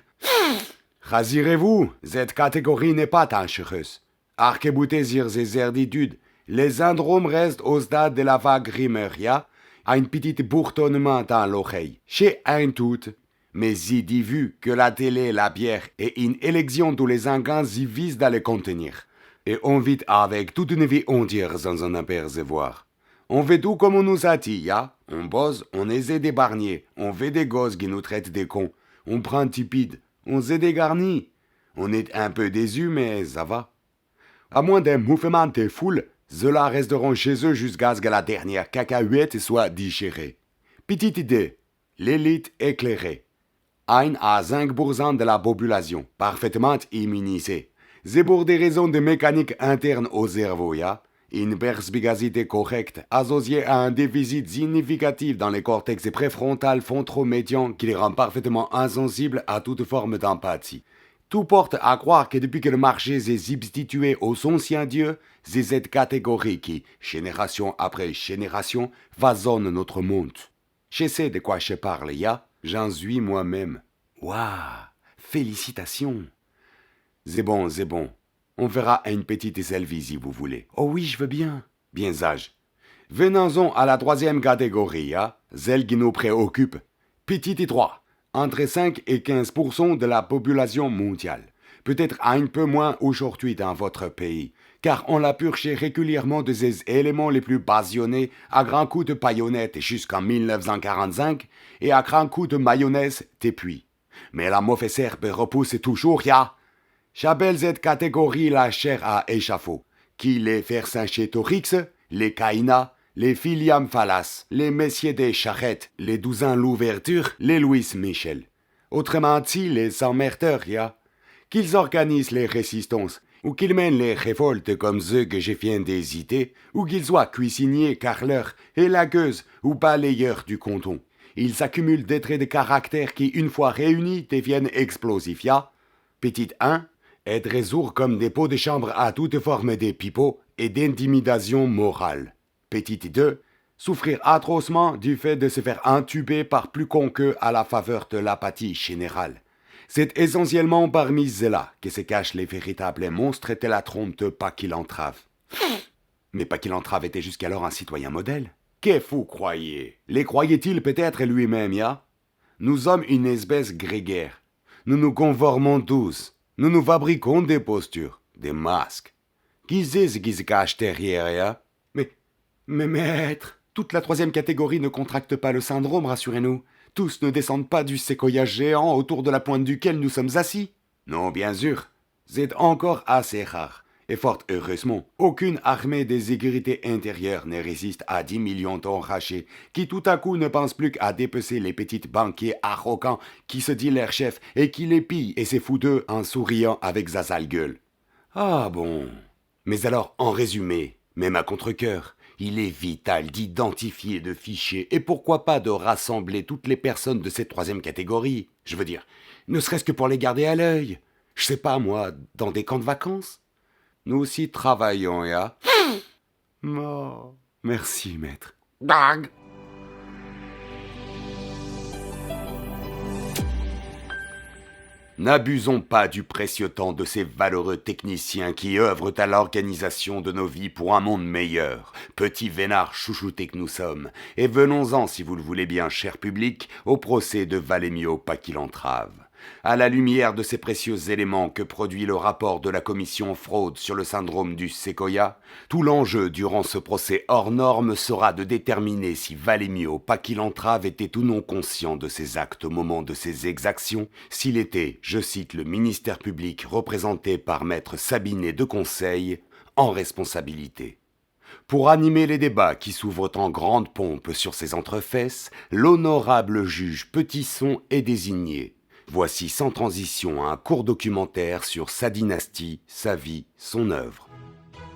Rassurez-vous, cette catégorie n'est pas dangereuse. Arc-boutez sur ces certitudes. Les syndromes restent au stade de la vague rimeria, un petit bourdonnement dans l'oreille, chez un tout. Mais il dit vu que la télé, la bière et une élection tous les engins y visent à les contenir. Et on vit avec toute une vie entière sans en apercevoir. On fait tout comme on nous a dit, ya. On bosse, on essaie d'épargner, on fait des gosses qui nous traitent des cons, on prend tipide, on se dégarnit. On est un peu déçus, mais ça va. À moins d'un mouvement de foule, ceux-là resteront chez eux jusqu'à ce que la dernière cacahuète soit digérée. Petite idée, l'élite éclairée. 1 à 5% de la population, parfaitement immunisée. C'est pour des raisons de mécanique interne au cerveau, ya. Une perspicacité correcte associée à un déficit significatif dans les cortex préfrontal frontomédian qui les rend parfaitement insensibles à toute forme d'empathie. Tout porte à croire que depuis que le marché s'est substitué aux anciens dieux, c'est cette catégorie qui, génération après génération, façonne notre monde. Je sais de quoi je parle, ya. J'en suis moi-même. Waouh, félicitations. C'est bon, c'est bon. On fera une petite selfie si vous voulez. Oh oui, je veux bien. Bien sage. Venons-en à la troisième catégorie, hein, celle qui nous préoccupe. Petite 3, entre 5 et 15% de la population mondiale. Peut-être un peu moins aujourd'hui dans votre pays, car on l'a purgé régulièrement de ses éléments les plus passionnés à grands coups de baïonnette jusqu'en 1945 et à grands coups de mayonnaise depuis. Mais la mauvaise herbe repousse toujours, ya. J'appelle cette catégorie la chair à échafaud, qui les Vercingétorix, les Caïna, les Filiam Phalas, les Messieurs des Charrettes, les Douzains Louverture, les Louis Michel. Autrement dit, les emmerdeurs, ya. Qu'ils organisent les résistances, ou qu'ils mènent les révoltes comme ceux que je viens d'hésiter, ou qu'ils soient cuisiniers, carleurs, élagueuses ou balayeurs du canton. Ils accumulent des traits de caractère qui, une fois réunis, deviennent explosifs, ya. Petite 1, être sourd comme des pots de chambre à toute forme de pipeaux et d'intimidation morale. Petite 2, souffrir atrocement du fait de se faire intuber par plus con qu'eux à la faveur de l'apathie générale. C'est essentiellement parmi ceux-là que se cachent les véritables monstres de la trompe de Paquil-Entrave. Mais Paquil-Entrave était jusqu'alors un citoyen modèle. Qu'est-ce que vous croyez? Les croyait-il peut-être lui-même, ya? Nous sommes une espèce grégaire. Nous nous conformons tous. Nous nous fabriquons des postures, des masques. Qui sait ce qui se cache derrière, ya? Mais maître, toute la troisième catégorie ne contracte pas le syndrome, rassurez-nous. Tous ne descendent pas du séquoia géant autour de la pointe duquel nous sommes assis. Non, bien sûr. C'est encore assez rare. Et fort heureusement, aucune armée des sécurités intérieures ne résiste à 10 millions d'enragés qui tout à coup ne pensent plus qu'à dépecer les petits banquiers arrogants qui se disent leur chef et qui les pillent et se foutent d'eux en souriant avec sa sale gueule. Ah bon. Mais alors, en résumé, même à contre-cœur, il est vital d'identifier, de ficher et pourquoi pas de rassembler toutes les personnes de cette troisième catégorie. Je veux dire, ne serait-ce que pour les garder à l'œil. Je sais pas moi, dans des camps de vacances. Nous aussi travaillons, ya. Oh, merci, maître. Bag. N'abusons pas du précieux temps de ces valeureux techniciens qui œuvrent à l'organisation de nos vies pour un monde meilleur, petits vénards chouchoutés que nous sommes, et venons-en, si vous le voulez bien, cher public, au procès de Valémio Paquil-Entrave. À la lumière de ces précieux éléments que produit le rapport de la commission fraude sur le syndrome du séquoia, tout l'enjeu durant ce procès hors norme sera de déterminer si Valémio Paquil-Entrave était ou non conscient de ses actes au moment de ses exactions, s'il était, je cite le ministère public représenté par maître Sabinet de Conseil, en responsabilité. Pour animer les débats qui s'ouvrent en grande pompe sur ces entrefaises, l'honorable juge Petisson est désigné. Voici sans transition un court documentaire sur sa dynastie, sa vie, son œuvre.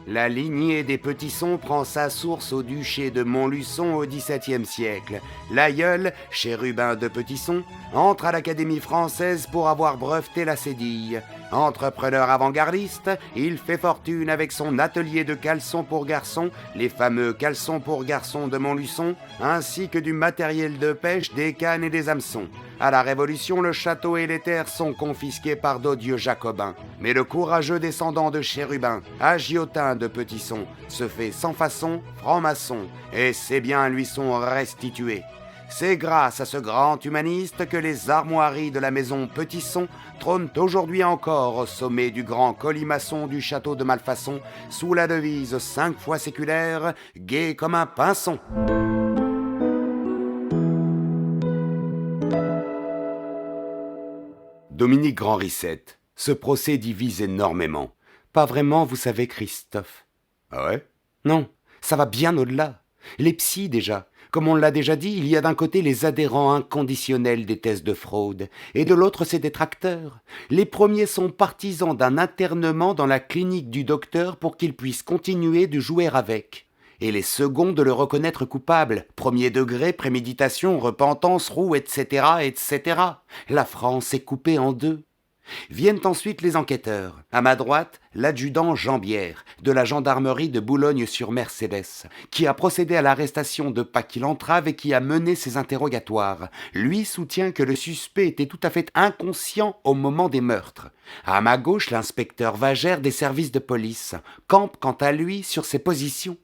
La lignée des Petissons prend sa source au duché de Montluçon au XVIIe siècle. L'aïeul, Chérubin de Petisson, entre à l'Académie française pour avoir breveté la cédille. Entrepreneur avant-gardiste, il fait fortune avec son atelier de caleçons pour garçons, les fameux caleçons pour garçons de Montluçon, ainsi que du matériel de pêche, des cannes et des hameçons. À la Révolution, le château et les terres sont confisqués par d'odieux jacobins. Mais le courageux descendant de Chérubin, agiotin de Petisson, se fait sans façon franc-maçon, et ses biens lui sont restitués. C'est grâce à ce grand humaniste que les armoiries de la maison Petisson trônent aujourd'hui encore au sommet du grand colimaçon du château de Malfaçon, sous la devise 5 fois séculaire, gai comme un pinson. Dominique Grand-Rissette, ce procès divise énormément. Pas vraiment, vous savez, Christophe. Ah ouais? Non, ça va bien au-delà. Les psys, déjà. Comme on l'a déjà dit, il y a d'un côté les adhérents inconditionnels des thèses de fraude, et de l'autre ses détracteurs. Les premiers sont partisans d'un internement dans la clinique du docteur pour qu'il puisse continuer de jouer avec. Et les seconds de le reconnaître coupable, premier degré, préméditation, repentance, roue, etc., etc. La France est coupée en deux. Viennent ensuite les enquêteurs. À ma droite, l'adjudant Jean Bière, de la gendarmerie de Boulogne-sur-Mercedes, qui a procédé à l'arrestation de Paquil Entrave et qui a mené ses interrogatoires. Lui soutient que le suspect était tout à fait inconscient au moment des meurtres. À ma gauche, l'inspecteur Vagère des services de police campe quant à lui sur ses positions.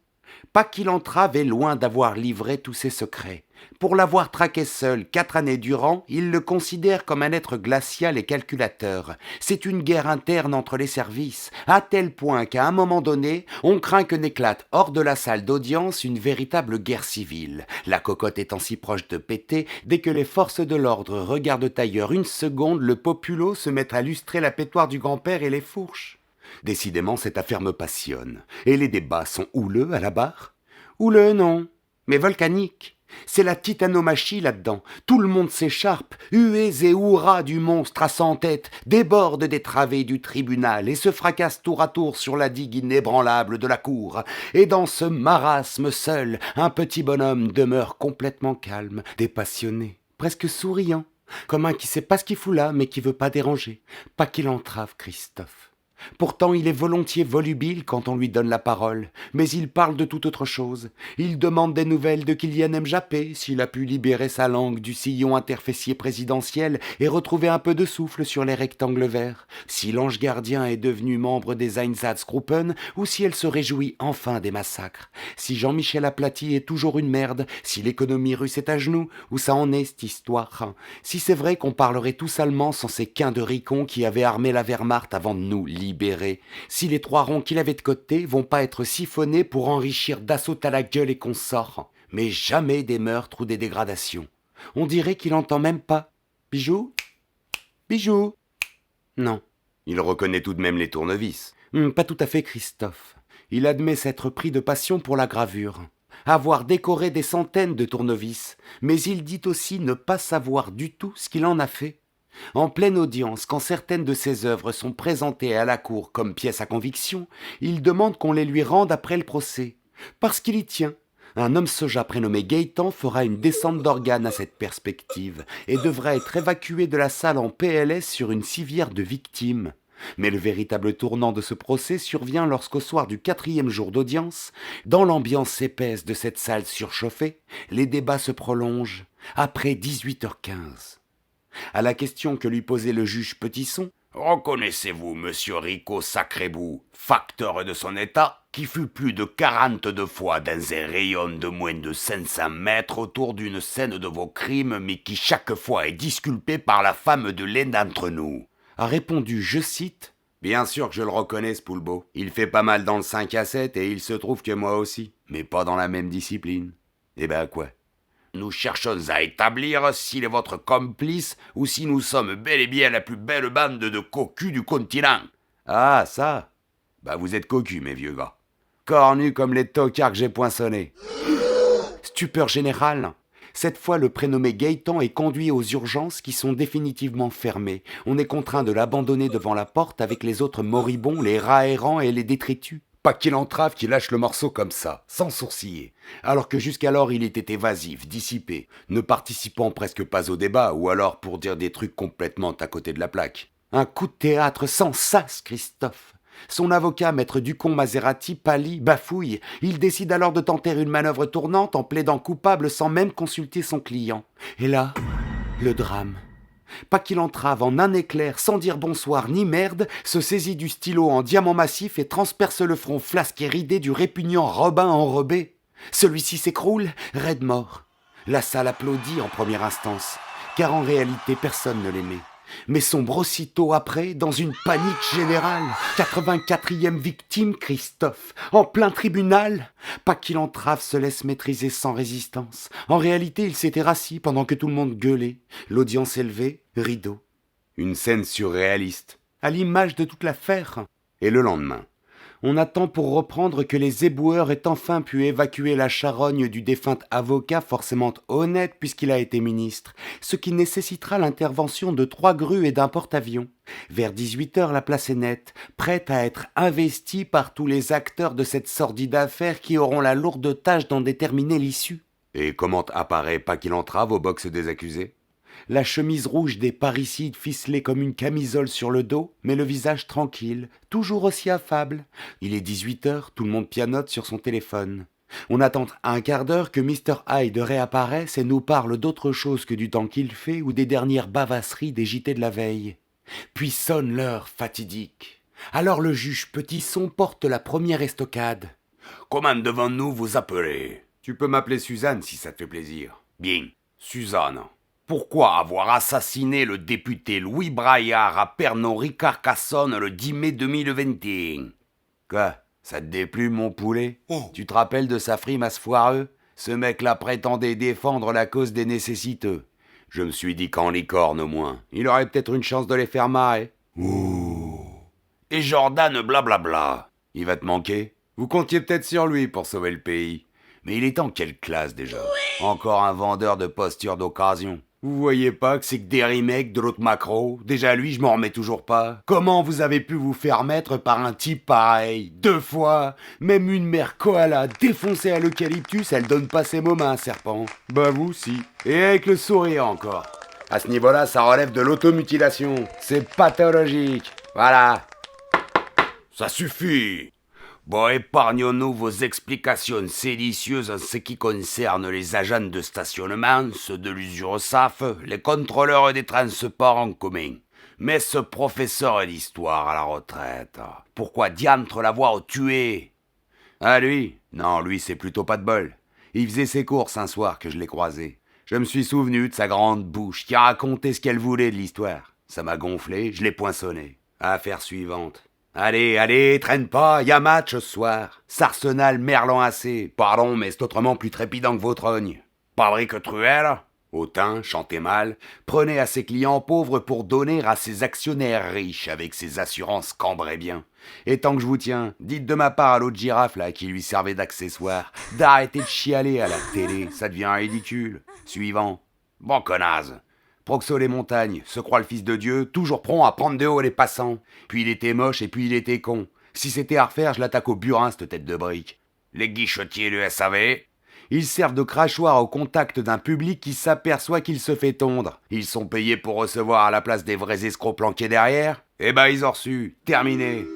Paquil Entrave est loin d'avoir livré tous ses secrets. Pour l'avoir traqué seul 4 années durant, il le considère comme un être glacial et calculateur. C'est une guerre interne entre les services, à tel point qu'à un moment donné, on craint que n'éclate hors de la salle d'audience une véritable guerre civile. La cocotte étant si proche de péter, dès que les forces de l'ordre regardent ailleurs une seconde, le populo se met à lustrer la pétoire du grand-père et les fourches. Décidément, cette affaire me passionne. Et les débats sont houleux à la barre? Houleux, non, mais volcaniques. C'est la titanomachie là-dedans. Tout le monde s'écharpe, huées et hurrahs du monstre à 100 têtes, déborde des travées du tribunal et se fracasse tour à tour sur la digue inébranlable de la cour. Et dans ce marasme seul, un petit bonhomme demeure complètement calme, dépassionné, presque souriant, comme un qui sait pas ce qu'il fout là, mais qui veut pas déranger. Pas qu'il entrave Christophe. Pourtant, il est volontiers volubile quand on lui donne la parole, mais il parle de toute autre chose. Il demande des nouvelles de Kylian Mbappé, s'il a pu libérer sa langue du sillon interfessier présidentiel et retrouver un peu de souffle sur les rectangles verts, si l'ange gardien est devenu membre des Einsatzgruppen ou si elle se réjouit enfin des massacres, si Jean-Michel Aplathy est toujours une merde, si l'économie russe est à genoux, où ça en est cette histoire, si c'est vrai qu'on parlerait tous allemand sans ces quins de ricons qui avaient armé la Wehrmacht avant de nous libérer, si les 3 ronds qu'il avait de côté vont pas être siphonnés pour enrichir d'assaut à la gueule et consorts, mais jamais des meurtres ou des dégradations. On dirait qu'il entend même pas. Bijou? Bijou? Non. Il reconnaît tout de même les tournevis. Pas tout à fait, Christophe. Il admet s'être pris de passion pour la gravure, avoir décoré des centaines de tournevis, mais il dit aussi ne pas savoir du tout ce qu'il en a fait. En pleine audience, quand certaines de ses œuvres sont présentées à la cour comme pièces à conviction, il demande qu'on les lui rende après le procès. Parce qu'il y tient. Un homme soja prénommé Gaëtan fera une descente d'organes à cette perspective et devra être évacué de la salle en PLS sur une civière de victimes. Mais le véritable tournant de ce procès survient lorsqu'au soir du 4e jour d'audience, dans l'ambiance épaisse de cette salle surchauffée, les débats se prolongent après 18h15. À la question que lui posait le juge Petisson, « Reconnaissez-vous, monsieur Rico Sacrébou, facteur de son état, qui fut plus de 42 fois dans un rayon de moins de 500 mètres autour d'une scène de vos crimes, mais qui chaque fois est disculpé par la femme de l'un d'entre nous ?» a répondu, je cite, « Bien sûr que je le reconnais, ce Poulbeau. Il fait pas mal dans le 5 à 7 et il se trouve que moi aussi, mais pas dans la même discipline. » Eh ben quoi? Nous cherchons à établir s'il est votre complice ou si nous sommes bel et bien la plus belle bande de cocus du continent. Ah, ça? Bah vous êtes cocus, mes vieux gars. Cornus comme les tocards que j'ai poinçonnés. Stupeur générale. Cette fois, le prénommé Gaëtan est conduit aux urgences qui sont définitivement fermées. On est contraint de l'abandonner devant la porte avec les autres moribonds, les rats errants et les détritus. Pas qu'il entrave qui lâche le morceau comme ça, sans sourciller, alors que jusqu'alors il était évasif, dissipé, ne participant presque pas au débat, ou alors pour dire des trucs complètement à côté de la plaque. Un coup de théâtre sans sas, Christophe. Son avocat, maître Ducon Maserati, pâlit, bafouille. Il décide alors de tenter une manœuvre tournante en plaidant coupable sans même consulter son client. Et là, le drame. Pas qu'il entrave en un éclair, sans dire bonsoir ni merde, se saisit du stylo en diamant massif et transperce le front flasque et ridé du répugnant Robin enrobé. Celui-ci s'écroule, raide mort. La salle applaudit en première instance, car en réalité personne ne l'aimait. Mais sombre aussitôt après, dans une panique générale. 84e victime, Christophe, en plein tribunal. Pas qu'il entrave se laisse maîtriser sans résistance. En réalité, il s'était rassis pendant que tout le monde gueulait. L'audience élevée, rideau. Une scène surréaliste, à l'image de toute l'affaire. Et le lendemain, on attend pour reprendre que les éboueurs aient enfin pu évacuer la charogne du défunt avocat forcément honnête puisqu'il a été ministre, ce qui nécessitera l'intervention de 3 grues et d'un porte-avions. Vers 18h, la place est nette, prête à être investie par tous les acteurs de cette sordide affaire qui auront la lourde tâche d'en déterminer l'issue. Et comment apparaît pas qu'il entrave au box des accusés ? La chemise rouge des parricides ficelée comme une camisole sur le dos, mais le visage tranquille, toujours aussi affable. Il est 18h, tout le monde pianote sur son téléphone. On attend un quart d'heure que Mr. Hyde réapparaisse et nous parle d'autre chose que du temps qu'il fait ou des dernières bavasseries des JT de la veille. Puis sonne l'heure fatidique. Alors le juge Petisson porte la première estocade. « Comment devons-nous vous appeler ?»« Tu peux m'appeler Suzanne si ça te fait plaisir. »« Bien, Suzanne. » Pourquoi avoir assassiné le député Louis Braillard à Pernod-Ricard-Cassonne le 10 mai 2021 ? Quoi ? Ça te déplume, mon poulet ? Tu te rappelles de sa frime à ce foireux ? Ce mec-là prétendait défendre la cause des nécessiteux. Je me suis dit qu'en licorne au moins, il aurait peut-être une chance de les faire marrer. Ouh. Et Jordan blablabla. Il va te manquer ? Vous comptiez peut-être sur lui pour sauver le pays. Mais il est en quelle classe déjà ? Encore un vendeur de postures d'occasion. Vous voyez pas que c'est que des remakes de l'autre macro ? Déjà lui, je m'en remets toujours pas. Comment vous avez pu vous faire mettre par un type pareil ? 2 fois ? Même une mère koala défoncée à l'eucalyptus, elle donne pas ses mômes à un serpent. Bah vous, si. Et avec le sourire encore. À ce niveau-là, ça relève de l'automutilation. C'est pathologique. Voilà. Ça suffit. Bon, épargnons-nous vos explications séditieuses en ce qui concerne les agents de stationnement, ceux de l'USURSAF, les contrôleurs des transports en commun. Mais ce professeur d'histoire à la retraite, pourquoi diantre l'avoir tué ? Ah lui ? Non, lui c'est plutôt pas de bol. Il faisait ses courses un soir que je l'ai croisé. Je me suis souvenu de sa grande bouche qui racontait ce qu'elle voulait de l'histoire. Ça m'a gonflé, je l'ai poinçonné. Affaire suivante. Allez, traîne pas, y a match ce soir. S'Arsenal, Merlan AC. Pardon, mais c'est autrement plus trépidant que votre ogne. Pas que Truel. Hautain, chantez mal, prenez à ses clients pauvres pour donner à ses actionnaires riches avec ses assurances cambrées bien. Et tant que je vous tiens, dites de ma part à l'autre girafe là qui lui servait d'accessoire d'arrêter de chialer à la télé, ça devient ridicule. Suivant. Bon connasse. Proxo les montagnes, se croit le fils de Dieu, toujours prompt à prendre de haut les passants. Puis il était moche et puis il était con. Si c'était à refaire, je l'attaque au burin, cette tête de brique. Les guichetiers du SAV. Ils servent de crachoir au contact d'un public qui s'aperçoit qu'il se fait tondre. Ils sont payés pour recevoir à la place des vrais escrocs planqués derrière. Eh ben ils ont reçu. Terminé.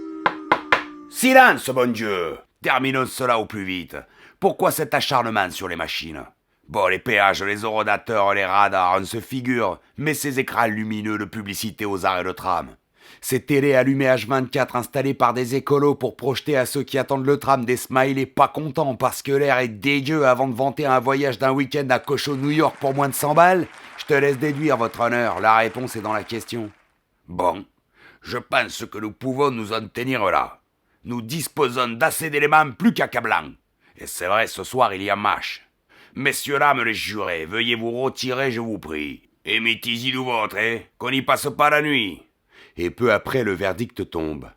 Silence, bon Dieu. Terminons cela au plus vite. Pourquoi cet acharnement sur les machines ? Bon, les péages, les orodateurs, les radars, on se figure, mais ces écrans lumineux de publicité aux arrêts de tram. Ces télés allumées H24 installées par des écolos pour projeter à ceux qui attendent le tram des smileys pas contents parce que l'air est dégueu avant de vanter un voyage d'un week-end à Cocho New York pour moins de 100 balles. Je te laisse déduire, votre honneur, la réponse est dans la question. Bon, je pense que nous pouvons nous en tenir là. Nous disposons d'assez d'éléments plus qu'accablants. Et c'est vrai, ce soir il y a match. Messieurs, dames, les jurés, veuillez vous retirer, je vous prie. Et mettez-y du vôtre, qu'on n'y passe pas la nuit. Et peu après, le verdict tombe.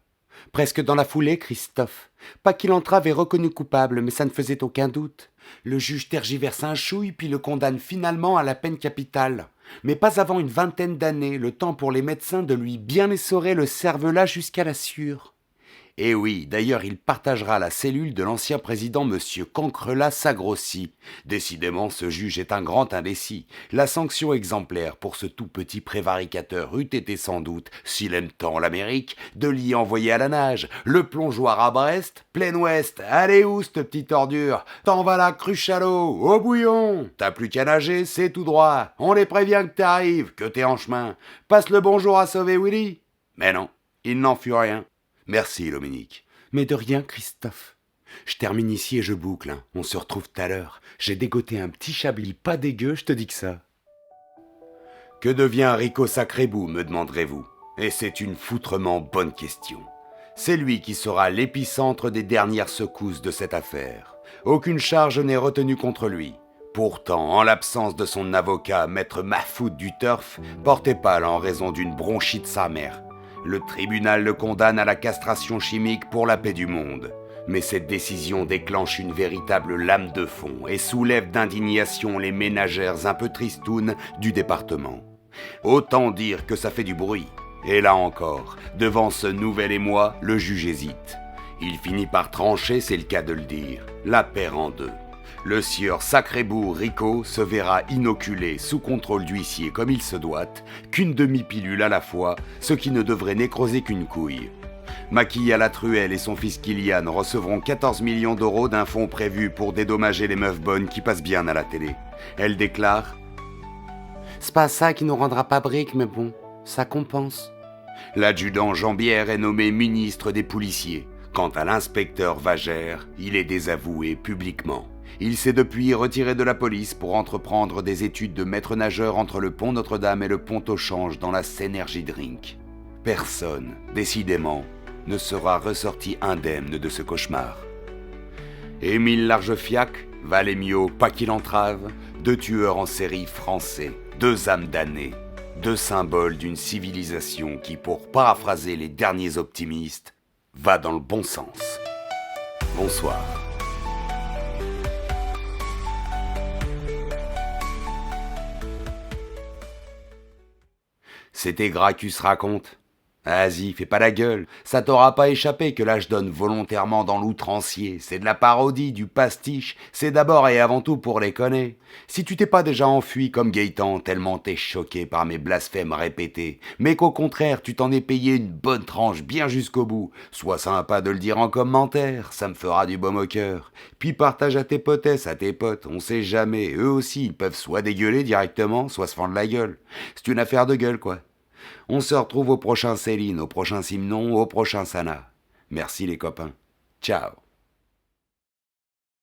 Presque dans la foulée, Christophe. Pas qu'il entrave et reconnu coupable, mais ça ne faisait aucun doute. Le juge tergiverse un chouille, puis le condamne finalement à la peine capitale. Mais pas avant une 20aine d'années, le temps pour les médecins de lui bien essorer le cervelas jusqu'à la sueur. Et oui, d'ailleurs, il partagera la cellule de l'ancien président Monsieur Cancrelat-Sagrossi. Décidément, ce juge est un grand indécis. La sanction exemplaire pour ce tout petit prévaricateur eût été sans doute, s'il aime tant l'Amérique, de l'y envoyer à la nage, le plongeoir à Brest, plein ouest. Allez où, cette petite ordure? T'en vas la cruche à l'eau, au bouillon. T'as plus qu'à nager, c'est tout droit. On les prévient que t'arrives, que t'es en chemin. Passe le bonjour à sauver Willy. Mais non, il n'en fut rien. Merci, Dominique. Mais de rien, Christophe. Je termine ici et je boucle, hein. On se retrouve tout à l'heure. J'ai dégoté un petit chablis pas dégueu, je te dis que ça. Que devient Rico Sacrébou, me demanderez-vous? Et c'est une foutrement bonne question. C'est lui qui sera l'épicentre des dernières secousses de cette affaire. Aucune charge n'est retenue contre lui. Pourtant, en l'absence de son avocat, maître Mahfoud du Turf, portait pâle en raison d'une bronchite sa mère. Le tribunal le condamne à la castration chimique pour la paix du monde. Mais cette décision déclenche une véritable lame de fond et soulève d'indignation les ménagères un peu tristounes du département. Autant dire que ça fait du bruit. Et là encore, devant ce nouvel émoi, le juge hésite. Il finit par trancher, c'est le cas de le dire, la paire en deux. Le sieur Sacrébou Rico se verra inoculé sous contrôle d'huissier comme il se doit, qu'une demi-pilule à la fois, ce qui ne devrait nécroser qu'une couille. Maquilla Latruelle et son fils Kylian recevront 14 millions d'euros d'un fonds prévu pour dédommager les meufs bonnes qui passent bien à la télé. Elle déclare « C'est pas ça qui nous rendra pas briques, mais bon, ça compense. » L'adjudant Jambière est nommé ministre des policiers. Quant à l'inspecteur Vagère, il est désavoué publiquement. Il s'est depuis retiré de la police pour entreprendre des études de maître nageur entre le pont Notre-Dame et le pont au Change dans la Seine-Energy Drink. Personne, décidément, ne sera ressorti indemne de ce cauchemar. Émile Largefiac, Valémio, pas qu'il entrave, 2 tueurs en série français, 2 âmes damnées, 2 symboles d'une civilisation qui, pour paraphraser les derniers optimistes, va dans le bon sens. Bonsoir. C'était Gracchus raconte. Vas-y, fais pas la gueule, ça t'aura pas échappé que là je donne volontairement dans l'outrancier, c'est de la parodie, du pastiche, c'est d'abord et avant tout pour les connaître. Si tu t'es pas déjà enfui comme Gaëtan tellement t'es choqué par mes blasphèmes répétés, mais qu'au contraire tu t'en es payé une bonne tranche bien jusqu'au bout, sois sympa de le dire en commentaire, ça me fera du baume au cœur. Puis partage à tes potesses, à tes potes, on sait jamais, eux aussi ils peuvent soit dégueuler directement, soit se fendre la gueule. C'est une affaire de gueule quoi. On se retrouve au prochain Céline, au prochain Simon, au prochain Sana. Merci les copains. Ciao.